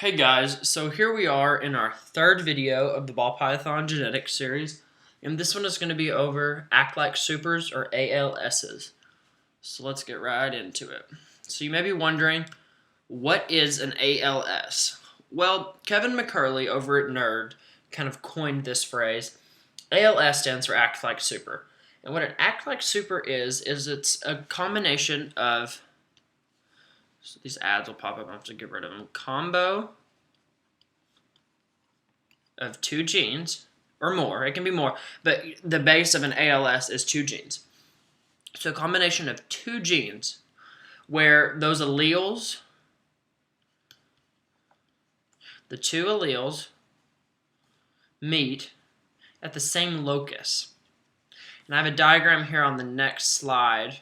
Hey guys, so here we are in our third video of the ball python genetics series, and this one is going to be over act-like supers or ALSs. So let's get right into it. So you may be wondering, what is an ALS? Well, Kevin McCurley over at Nerd kind of coined this phrase. ALS stands for act-like super. And what an act-like super is it's a combination of, so these ads will pop up, I have to get rid of them, combo of two genes, or more, it can be more, but the base of an ALS is two genes. So a combination of two genes where those alleles, the two alleles, meet at the same locus. And I have a diagram here on the next slide,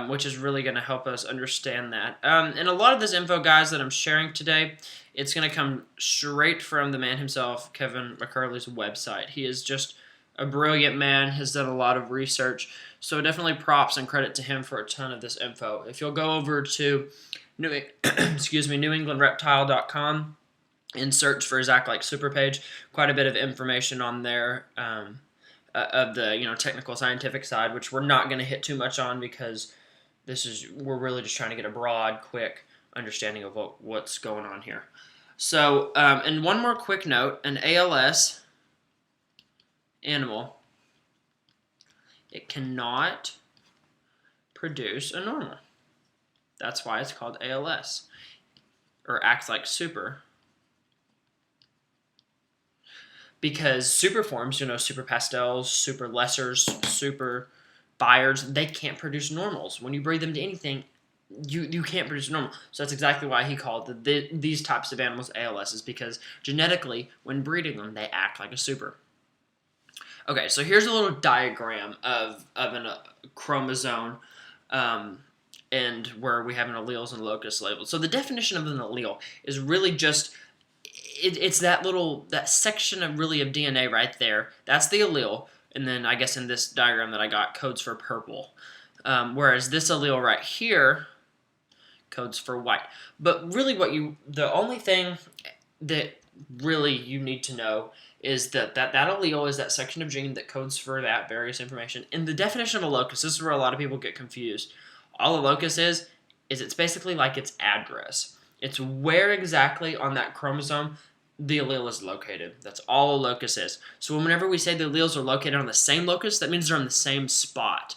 which is really going to help us understand that. And a lot of this info, guys, that I'm sharing today, it's going to come straight from the man himself, Kevin McCurley's website. He is just a brilliant man, has done a lot of research, so definitely props and credit to him for a ton of this info. If you'll go over to NewEnglandReptile.com and search for his Act Like Super page, quite a bit of information on there of the technical scientific side, which we're not going to hit too much on because we're really just trying to get a broad, quick understanding of what's going on here. So, and one more quick note, an ALS animal, it cannot produce a normal. That's why it's called ALS, or acts like super. Because super forms, super pastels, super lessers, super Bayers, they can't produce normals. When you breed them to anything, you can't produce a normal. So that's exactly why he called these types of animals ALSs, because genetically, when breeding them, they act like a super. Okay, so here's a little diagram of a chromosome, and where we have an alleles and locus labeled. So the definition of an allele is really just it's that section of DNA right there. That's the allele, and then I guess in this diagram that I got codes for purple, whereas this allele right here codes for white. But really, the only thing that really you need to know is that allele is that section of gene that codes for that various information. In the definition of a locus, this is where a lot of people get confused. All a locus is it's basically like its address. It's where exactly on that chromosome the allele is located. That's all a locus is. So whenever we say the alleles are located on the same locus, that means they're on the same spot.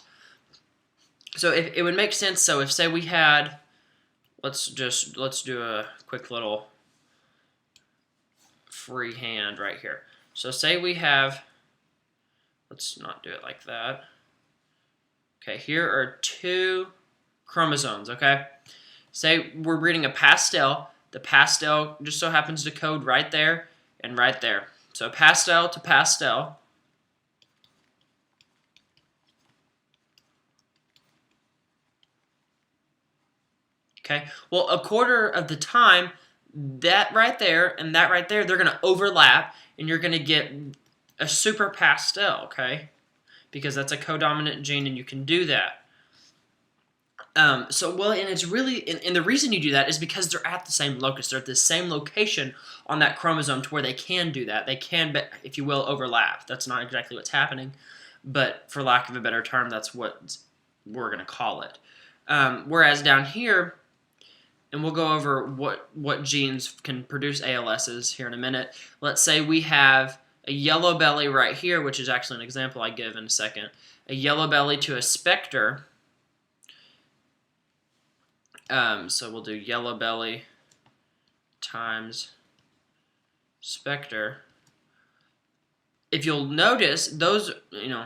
So if it would make sense, so if say we had, let's do a quick little freehand right here. So say we have, let's not do it like that. Okay, here are two chromosomes, okay? Say we're breeding a pastel. The pastel just so happens to code right there and right there. So pastel to pastel. Okay, well, a quarter of the time, that right there and that right there, they're going to overlap, and you're going to get a super pastel, okay? Because that's a codominant gene, and you can do that. And it's really, and the reason you do that is because they're at the same locus. They're at the same location on that chromosome to where they can do that. They can, if you will, overlap. That's not exactly what's happening, but for lack of a better term, that's what we're going to call it. Whereas down here, and we'll go over what genes can produce ALSs here in a minute. Let's say we have a yellow belly right here, which is actually an example I give in a second. A yellow belly to a specter. So we'll do yellow belly times specter. If you'll notice, those,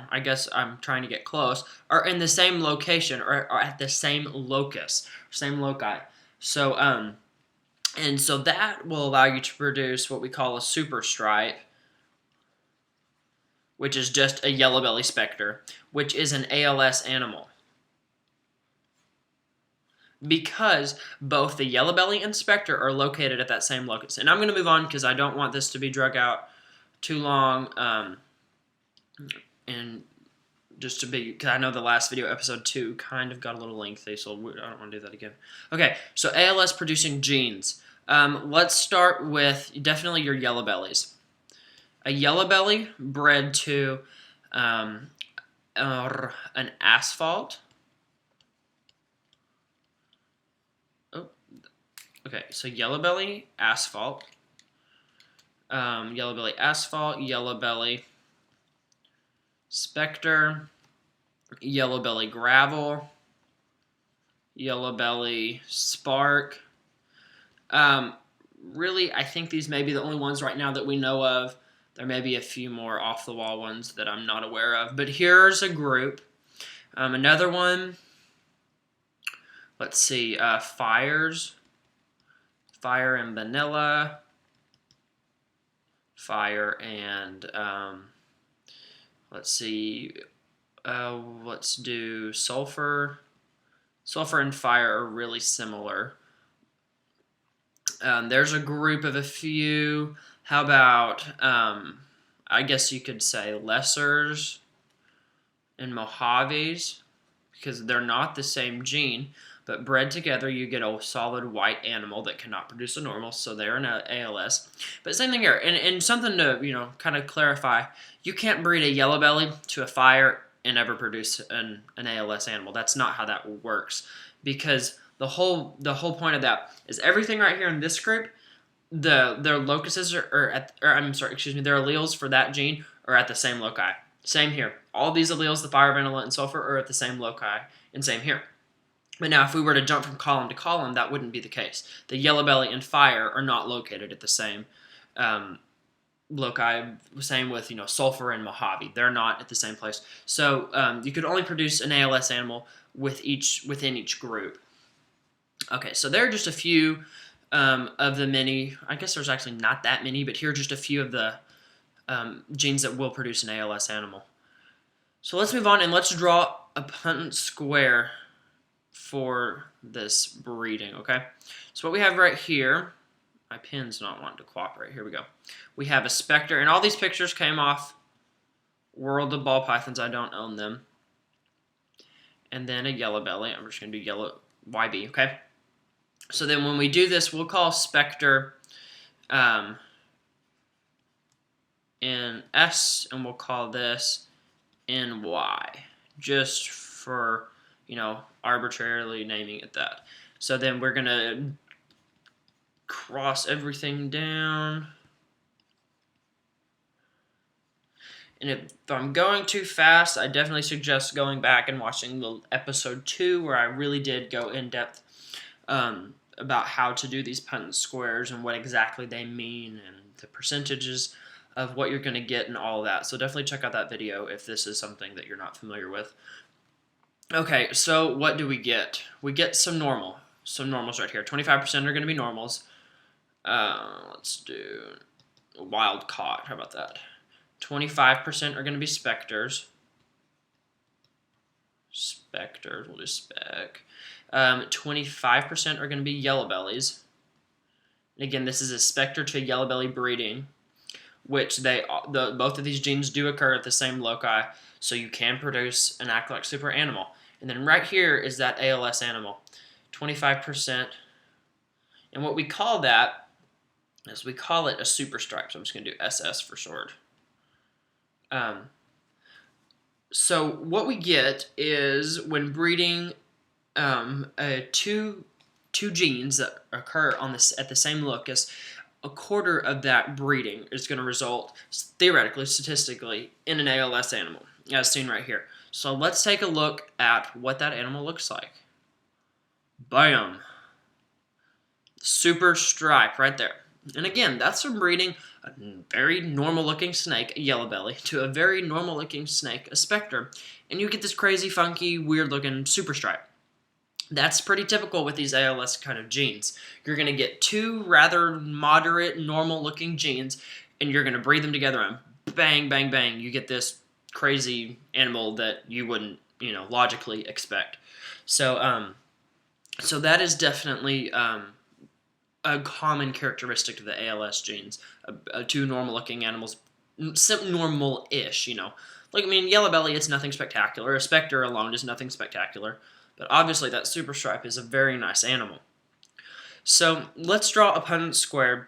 I guess I'm trying to get close, are in the same location or are at the same locus, same loci. So, and so that will allow you to produce what we call a super stripe, which is just a yellow belly specter, which is an ALS animal. Because both the yellow belly and specter are located at that same locus. And I'm going to move on because I don't want this to be drug out too long, and just to be, because I know the last video, episode 2, kind of got a little lengthy, so I don't want to do that again. Okay, so ALS producing genes. Let's start with definitely your yellow bellies. A yellow belly bred to an asphalt. Oh, okay. So yellow belly, asphalt. Yellow belly, asphalt. Yellow belly, specter. Yellow belly, gravel. Yellow belly, spark. Really, I think these may be the only ones right now that we know of. There may be a few more off-the-wall ones that I'm not aware of. But here's a group. Another one, let's see, fires. Fire and vanilla. Fire and, let's see, let's do sulfur. Sulfur and fire are really similar. There's a group of a few. How about, I guess you could say lessers and Mojaves, because they're not the same gene, but bred together you get a solid white animal that cannot produce a normal, so they're an ALS. But same thing here, and something to kind of clarify, you can't breed a yellow belly to a fire and ever produce an ALS animal. That's not how that works, because the whole point of that is everything right here in this group, their locuses their alleles for that gene are at the same loci. Same here. All these alleles, the fire, vanilla, and sulfur, are at the same loci, and same here. But now, if we were to jump from column to column, that wouldn't be the case. The yellow belly and fire are not located at the same loci. Same with sulfur and Mojave; they're not at the same place. So you could only produce an ALS animal within each group. Okay, so there are just a few of the many. I guess there's actually not that many, but here are just a few of the genes that will produce an ALS animal. So let's move on and let's draw a Punnett square for this breeding, okay? So what we have right here, my pen's not wanting to cooperate. Here we go. We have a specter, and all these pictures came off World of Ball Pythons. I don't own them. And then a yellow belly. I'm just going to do yellow YB, okay? So then when we do this, we'll call specter in S, and we'll call this in Y, just for, arbitrarily naming it that. So then we're going to cross everything down. And if I'm going too fast, I definitely suggest going back and watching the episode 2 where I really did go in depth about how to do these Punnett squares and what exactly they mean and the percentages of what you're going to get and all of that. So definitely check out that video if this is something that you're not familiar with. Okay, so what do we get? We get some normals right here. 25% are going to be normals. Let's do wild caught. How about that? 25% are going to be specters. We'll do spec. 25% are going to be yellow bellies. And again, this is a specter to yellow belly breeding, which both of these genes do occur at the same loci, so you can produce an act like super animal. And then right here is that ALS animal, 25%. And what we call that is we call it a super stripe. So I'm just going to do SS for short. So what we get is when breeding two genes that occur at the same locus, a quarter of that breeding is going to result, theoretically, statistically, in an ALS animal, as seen right here. So let's take a look at what that animal looks like. Bam! Super stripe right there. And again, that's from breeding a very normal-looking snake, a yellow belly, to a very normal-looking snake, a specter, and you get this crazy, funky, weird-looking super stripe. That's pretty typical with these ALS kind of genes. You're going to get two rather moderate, normal-looking genes, and you're going to breed them together, and bang, bang, bang, you get this crazy animal that you wouldn't, logically expect. So, so that is definitely a common characteristic of the ALS genes. Two normal-looking animals, normal-ish, yellow belly, it's nothing spectacular. A specter alone is nothing spectacular. But obviously that super stripe is a very nice animal. So let's draw opponent squared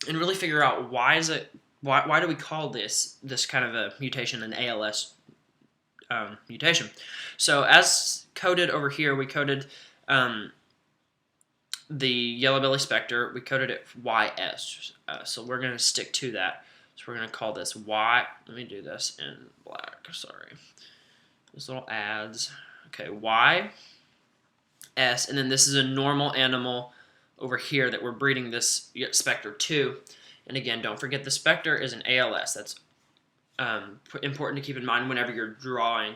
and really figure out why do we call this kind of a mutation an ALS mutation. So as coded over here, we coded the yellow belly specter, we coded it YS. So we're going to stick to that. So we're going to call this Y. Let me do this in black. Sorry. These little adds. Okay, Y, S, and then this is a normal animal over here that we're breeding this specter to. And again, don't forget the specter is an ALS. That's important to keep in mind whenever you're drawing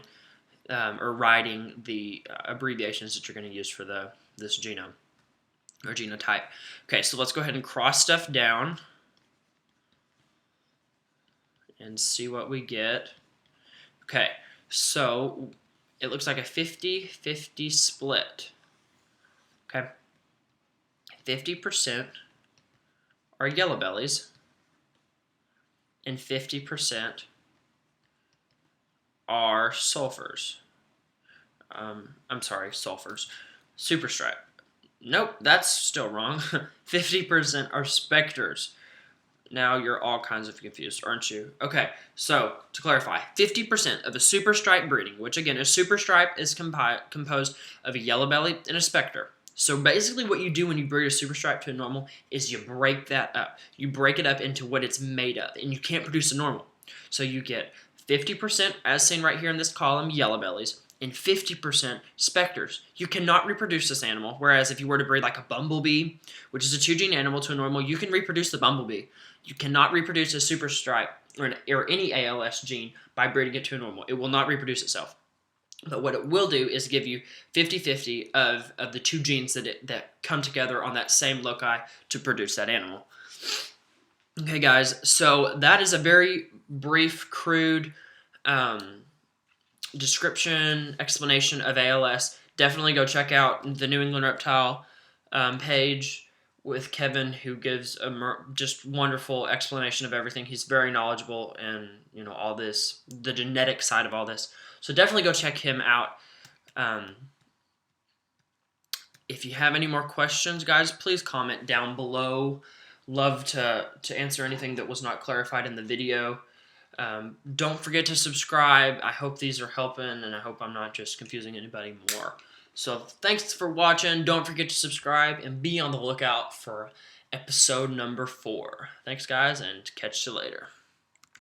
or writing the abbreviations that you're going to use for this genome or genotype. Okay, so let's go ahead and cross stuff down and see what we get. Okay, so it looks like a 50-50 split. Okay, 50% are yellow bellies and 50% are sulfurs. I'm sorry, sulfurs. Superstripe. Nope, that's still wrong. 50% are specters. Now you're all kinds of confused, aren't you? Okay, so to clarify, 50% of a superstripe breeding, which again, a superstripe is composed of a yellow belly and a specter. So basically what you do when you breed a superstripe to a normal is you break that up. You break it up into what it's made of, and you can't produce a normal. So you get 50%, as seen right here in this column, yellow bellies, and 50% specters. You cannot reproduce this animal, whereas if you were to breed like a bumblebee, which is a 2-gene animal to a normal, you can reproduce the bumblebee. You cannot reproduce a superstripe or any ALS gene by breeding it to a normal. It will not reproduce itself. But what it will do is give you 50-50 of the 2 genes that come together on that same loci to produce that animal. Okay, guys, so that is a very brief, crude description, explanation of ALS. Definitely go check out the New England Reptile page with Kevin, who gives a just wonderful explanation of everything. He's very knowledgeable and all this, the genetic side of all this. So definitely go check him out. If you have any more questions, guys, please comment down below. Love to answer anything that was not clarified in the video. Don't forget to subscribe. I hope these are helping, and I hope I'm not just confusing anybody more. So thanks for watching. Don't forget to subscribe, and be on the lookout for episode number 4. Thanks, guys, and catch you later.